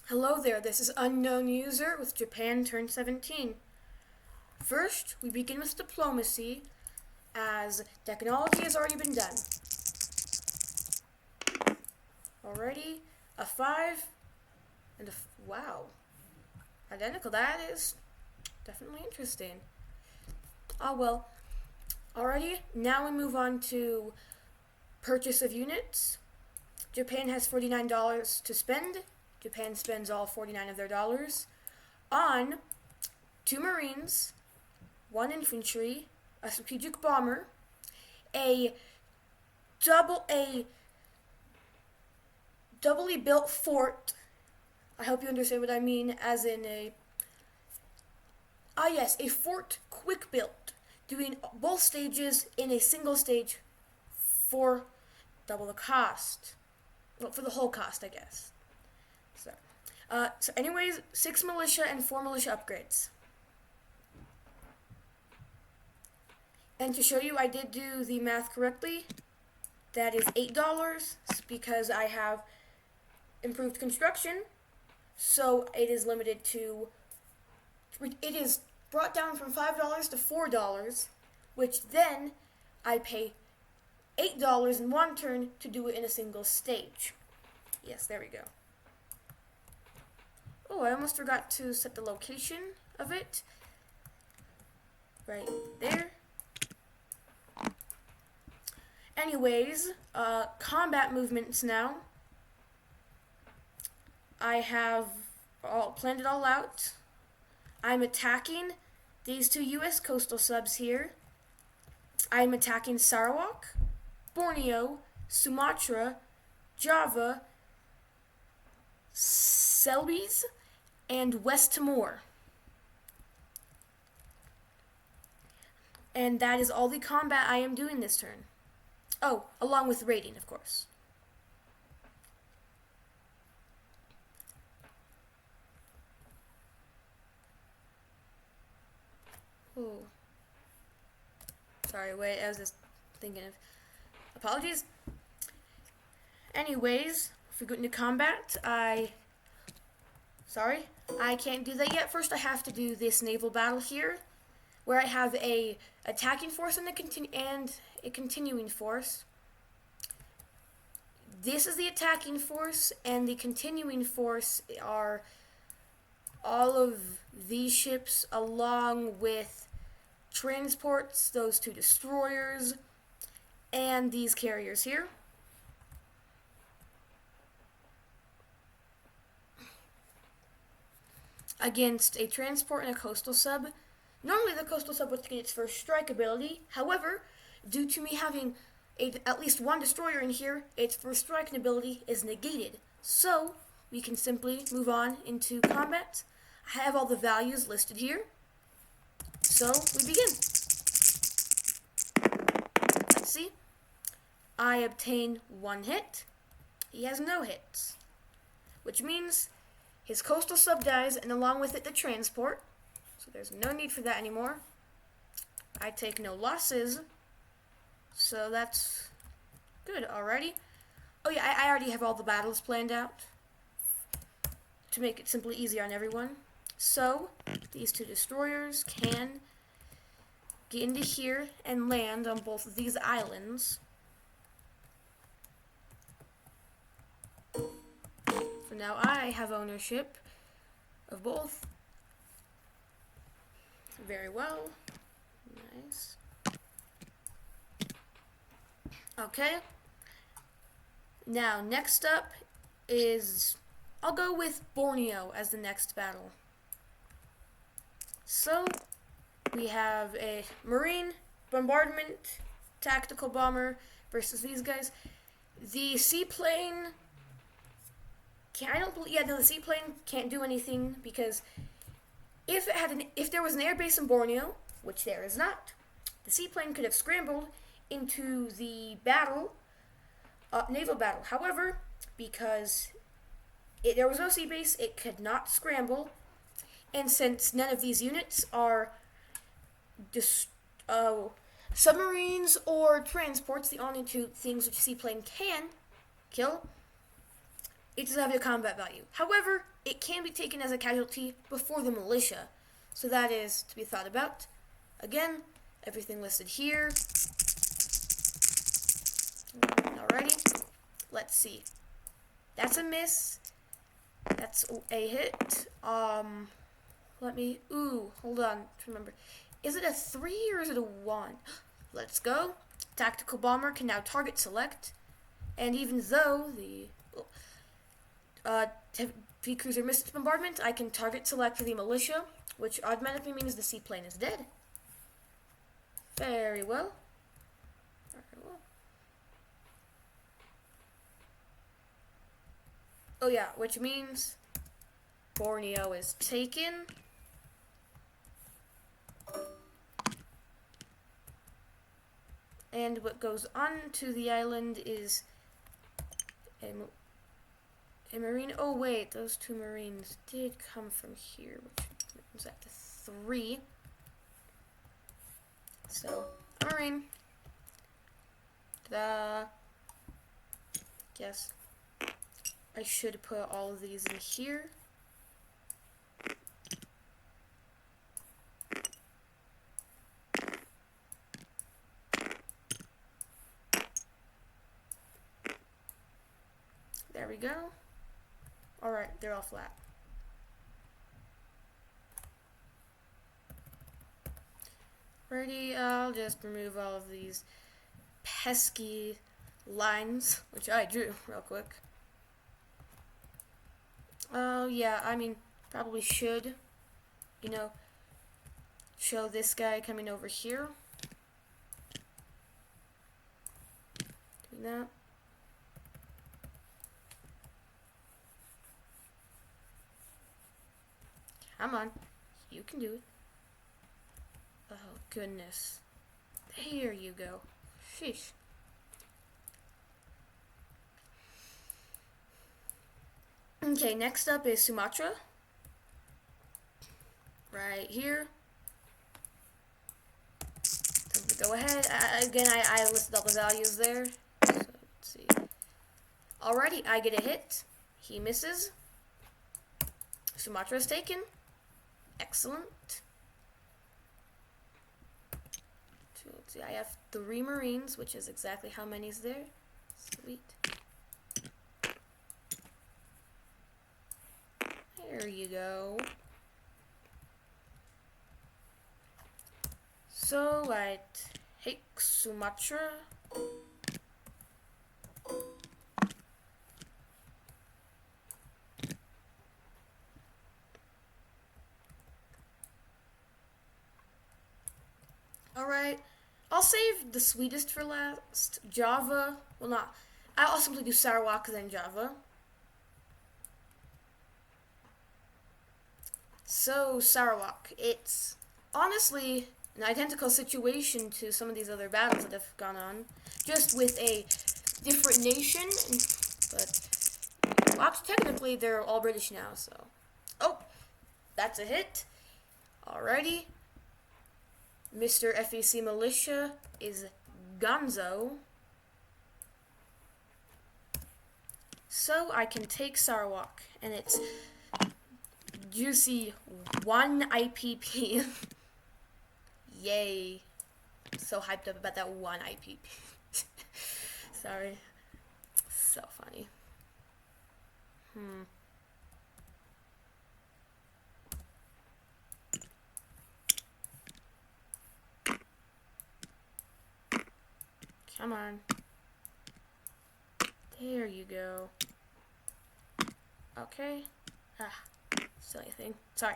Hello there, this is Unknown User with Japan Turn 17. First, we begin with diplomacy, as technology has already been done. Already, a 5 and a wow. Identical, that is definitely interesting. Ah well, alrighty, now we move on to purchase of units. Japan has $49 to spend. Japan spends all 49 of their dollars on 2 Marines, 1 infantry, a strategic bomber, a doubly built fort. I hope you understand what I mean, as in a fort quick built, doing both stages in a single stage for double the cost. Well, for the whole cost, I guess. So anyways, 6 militia and 4 militia upgrades. And to show you I did do the math correctly, that is $8 because I have improved construction. So it is limited to, it is brought down from $5 to $4, which then I pay $8 in one turn to do it in a single stage. Yes, there we go. Oh, I almost forgot to set the location of it. Right there. Anyways, combat movements now. I have planned it all out. I'm attacking these 2 US coastal subs here. I'm attacking Sarawak, Borneo, Sumatra, Java, Celebes, and West Timor. And that is all the combat I am doing this turn. Oh, along with raiding, of course. Oh. Sorry, wait, I was just thinking of... Apologies. Anyways, if we go into combat, Sorry, I can't do that yet. First, I have to do this naval battle here, where I have a attacking force and a continuing force. This is the attacking force, and the continuing force are all of these ships, along with transports, those 2 destroyers, and these carriers here. Against a transport and a coastal sub. Normally the coastal sub would get its first strike ability. However, due to me having at least 1 destroyer in here, its first striking ability is negated. So, we can simply move on into combat. I have all the values listed here. So, we begin. Let's see. I obtain 1 hit. He has no hits. Which means his coastal sub dies, and along with it the transport. So there's no need for that anymore. I take no losses. So that's good already. Oh yeah, I already have all the battles planned out to make it simply easier on everyone. So these 2 destroyers can get into here and land on both of these islands. So now I have ownership of both. Very well. Nice. Okay. Now, next up is... I'll go with Borneo as the next battle. So, we have a Marine, Bombardment, Tactical Bomber versus these guys. The seaplane... the seaplane can't do anything because if there was an airbase in Borneo, which there is not, the seaplane could have scrambled into the battle, naval battle. However, because there was no sea base, it could not scramble, and since none of these units are submarines or transports, the only 2 things which a seaplane can kill, it doesn't have a combat value. However, it can be taken as a casualty before the militia, so that is to be thought about. Again, everything listed here. Alrighty, let's see. That's a miss. That's a hit. Hold on. Remember, is it a 3 or is it a 1? Let's go. Tactical bomber can now target select, and even though the heavy cruiser missed bombardment, I can target select for the militia, which automatically means the seaplane is dead. Very well. Very well. Oh yeah, which means Borneo is taken. And what goes on to the island is a marine. Oh wait, those 2 marines did come from here, which brings that to 3. So, marine. Ta-da. Guess I should put all of these in here. There we go. Alright, they're all flat. Ready, I'll just remove all of these pesky lines, which I drew real quick. Oh, yeah, I mean, probably should, show this guy coming over here. Doing that. Come on, you can do it. Oh, goodness. There you go. Sheesh. Okay, next up is Sumatra. Right here. So go ahead. I listed all the values there. So let's see. Alrighty, I get a hit. He misses. Sumatra is taken. Excellent. So let's see, I have 3 Marines, which is exactly how many's there. Sweet. There you go. So I take Sumatra. Alright, I'll save the sweetest for last. Java, well not, I'll simply do Sarawak then Java. So, Sarawak, it's honestly an identical situation to some of these other battles that have gone on, just with a different nation, but well, technically they're all British now, so. Oh, that's a hit. Alrighty. Mr. FAC Militia is Gonzo. So I can take Sarawak, and it's juicy 1 IPP. Yay. So hyped up about that 1 IPP. Sorry. So funny. Come on. There you go. Okay. Silly thing. Sorry.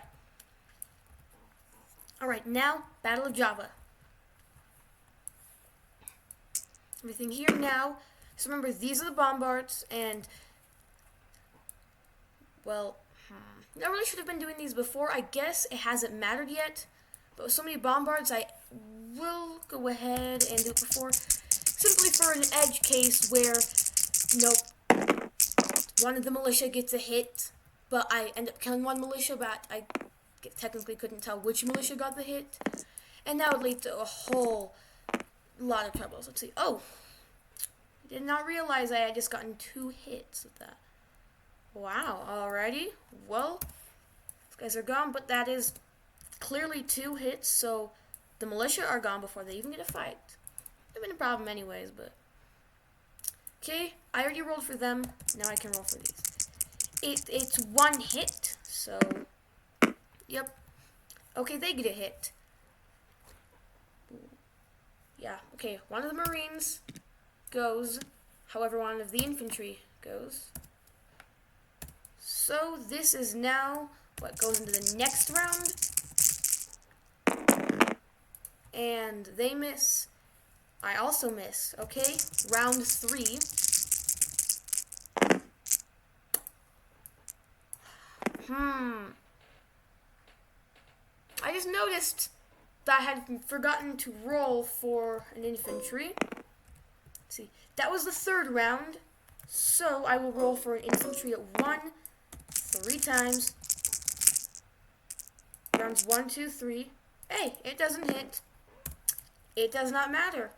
Alright, now, Battle of Java. Everything here now. So remember, these are the bombards, and, well, I really should have been doing these before. I guess it hasn't mattered yet. But with so many bombards, I will go ahead and do it before. Simply for an edge case where, one of the militia gets a hit, but I end up killing 1 militia, but I technically couldn't tell which militia got the hit. And that would lead to a whole lot of troubles. Let's see. Oh, did not realize I had just gotten 2 hits with that. Wow, alrighty. Well, these guys are gone, but that is clearly 2 hits, so the militia are gone before they even get a fight. Would have been a problem anyways, but... Okay, I already rolled for them. Now I can roll for these. It's 1 hit, so... Yep. Okay, they get a hit. Yeah, okay, one of the Marines goes. However, one of the infantry goes. So this is now what goes into the next round. And they miss. I also miss. Okay, round 3. I just noticed that I had forgotten to roll for an infantry. Let's see, that was the 3rd round. So I will roll for an infantry at 1, 3 times. Rounds 1, 2, 3. Hey, it doesn't hit. It does not matter.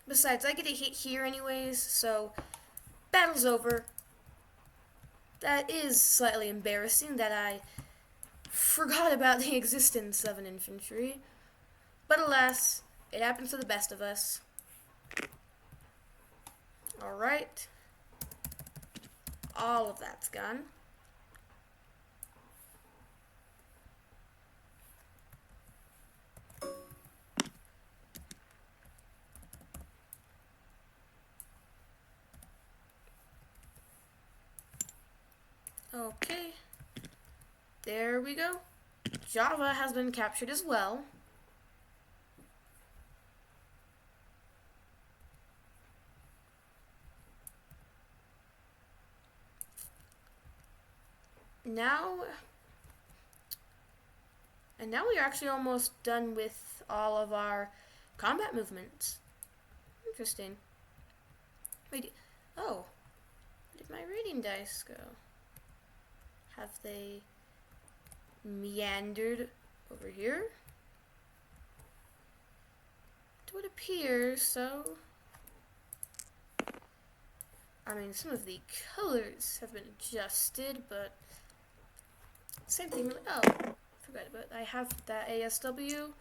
Besides, I get a hit here anyways, so battle's over. That is slightly embarrassing that I forgot about the existence of an infantry. But alas, it happens to the best of us. Alright. All of that's gone. Okay. There we go. Java has been captured as well. Now we are actually almost done with all of our combat movements. Interesting. Wait, oh, where did my rating dice go? Have they meandered over here? To it appears so. I mean, some of the colors have been adjusted, but same thing really. Oh, forgot about it. I have that ASW.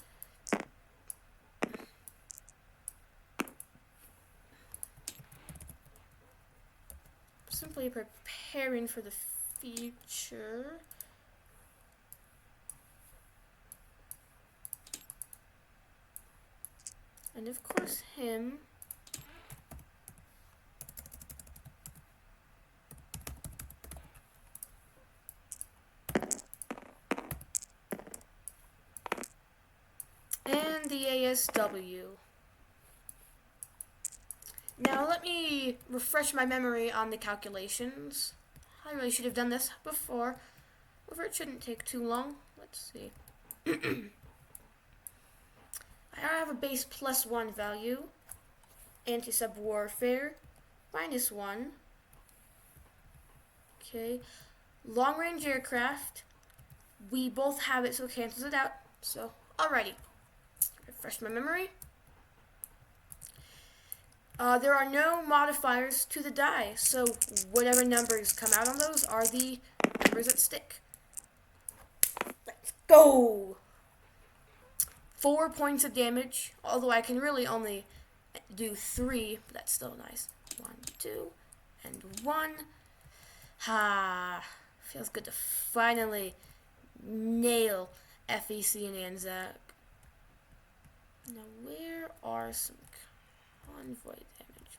Simply preparing for the future. And of course him. And the ASW. Now let me refresh my memory on the calculations. I really should have done this before. However, it shouldn't take too long. Let's see. I have a base +1 value. Anti-sub warfare -1. Okay. Long range aircraft. We both have it, so it cancels it out. So, alrighty. Refresh my memory. There are no modifiers to the die, so whatever numbers come out on those are the numbers that stick. Let's go! 4 points of damage, although I can really only do 3, but that's still nice. 1, 2, and 1. Feels good to finally nail FEC and Anzac. Now, where are some convoy damage?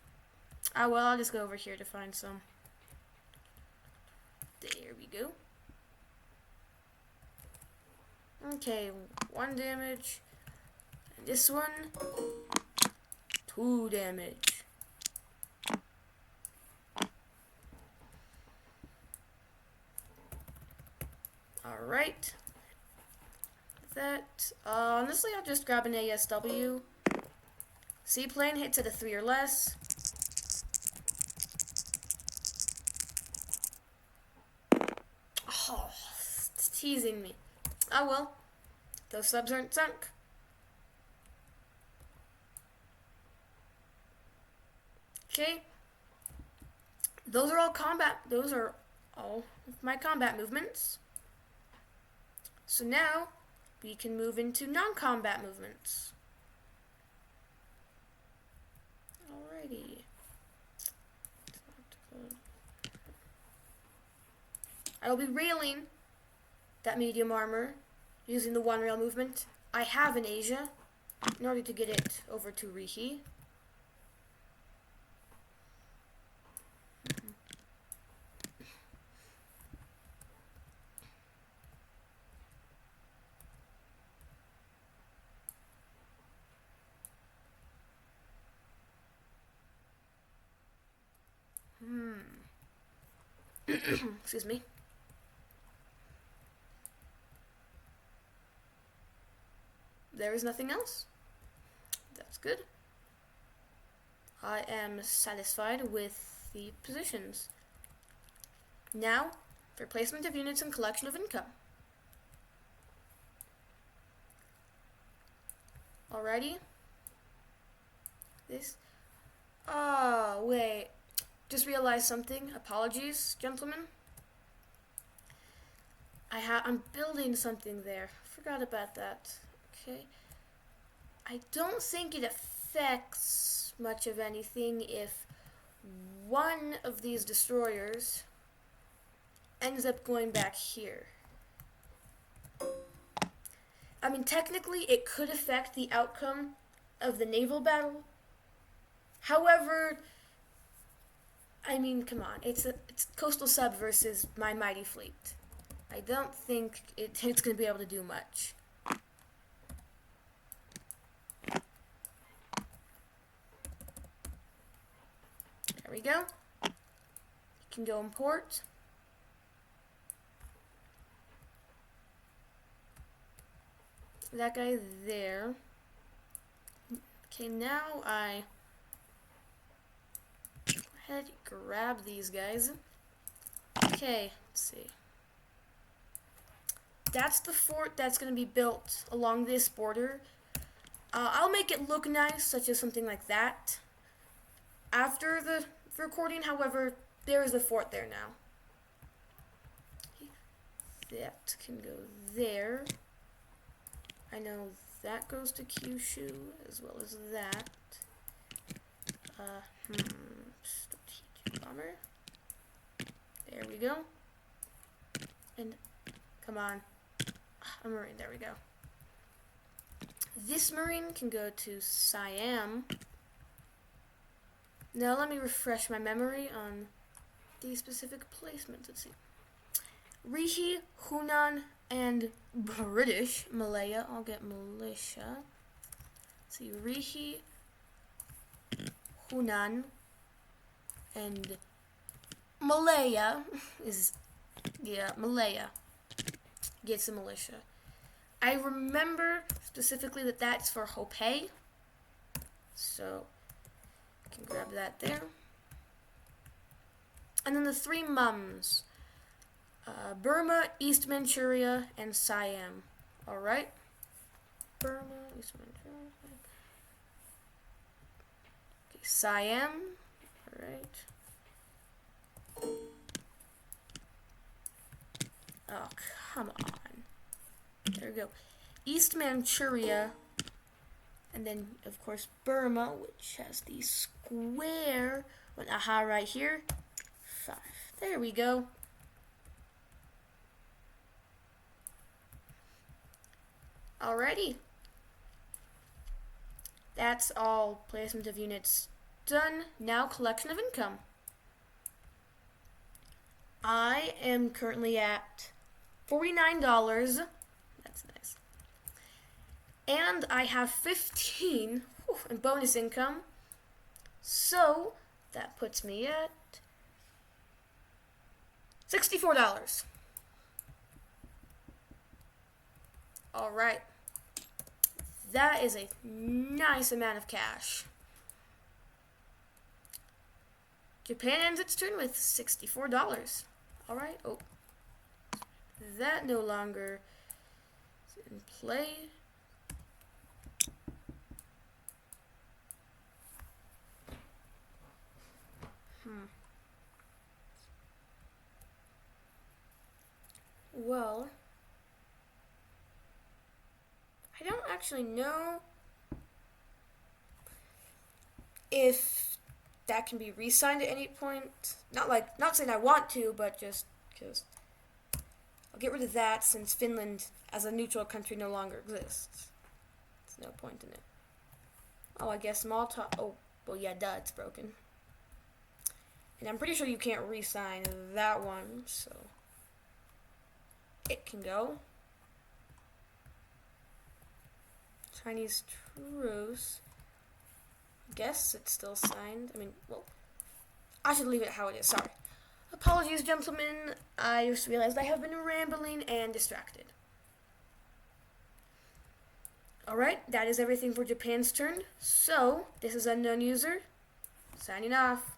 Ah, well, I'll just go over here to find some. There we go. Okay, 1 damage. And this one, 2 damage. Alright. That, honestly, I'll just grab an ASW. Seaplane hits at a 3 or less. Oh, it's teasing me. Oh well, those subs aren't sunk. Okay. Those are all all of my combat movements. So now we can move into non-combat movements. Alrighty. I will be railing that medium armor using the one rail movement I have in Asia in order to get it over to Rihi. Excuse me. There is nothing else. That's good. I am satisfied with the positions. Now, for placement of units and collection of income. Alrighty. This. Oh, wait. Just realized something. Apologies, gentlemen. I'm building something there. Forgot about that. Okay. I don't think it affects much of anything if one of these destroyers ends up going back here. I mean, technically, it could affect the outcome of the naval battle. However, I mean, come on. It's Coastal Sub versus my mighty fleet. I don't think it's going to be able to do much. There we go. You can go import. That guy there. Okay, now I go ahead, grab these guys. Okay, let's see. That's the fort that's going to be built along this border. I'll make it look nice, such as something like that. After the recording, however, there is a fort there now. That can go there. I know that goes to Kyushu as well as that. Strategic bomber. There we go. And come on, a marine. There we go. This marine can go to Siam. Now let me refresh my memory on these specific placements. Let's see. Rihi, Hunan, and British Malaya. I'll get militia. Let's see, Rihi, Hunan, and Malaya is, yeah, Malaya gets a militia. I remember specifically that that's for Hopei, so I can grab that there. And then the three mums. Burma, East Manchuria, and Siam. Alright? Burma, East Manchuria. Okay, Siam. Alright. Oh, come on. There we go. East Manchuria. And then, of course, Burma, which has the square. Aha, right here. 5. There we go. Alrighty. That's all placement of units done. Now collection of income. I am currently at $49. That's nice. And I have 15 in bonus income. So that puts me at $64. Alright. That is a nice amount of cash. Japan ends its turn with $64. Alright. Oh. That no longer is in play. well, I don't actually know if that can be re-signed at any point. Not saying I want to, but just because I'll get rid of that since Finland as a neutral country no longer exists. There's no point in it. Oh, I guess Malta. Oh, well, yeah, duh, it's broken. And I'm pretty sure you can't re-sign that one, so it can go. Chinese truce. Guess it's still signed. I mean, well, I should leave it how it is. Sorry. Apologies, gentlemen. I just realized I have been rambling and distracted. Alright, that is everything for Japan's turn. So, this is Unknown User, signing off.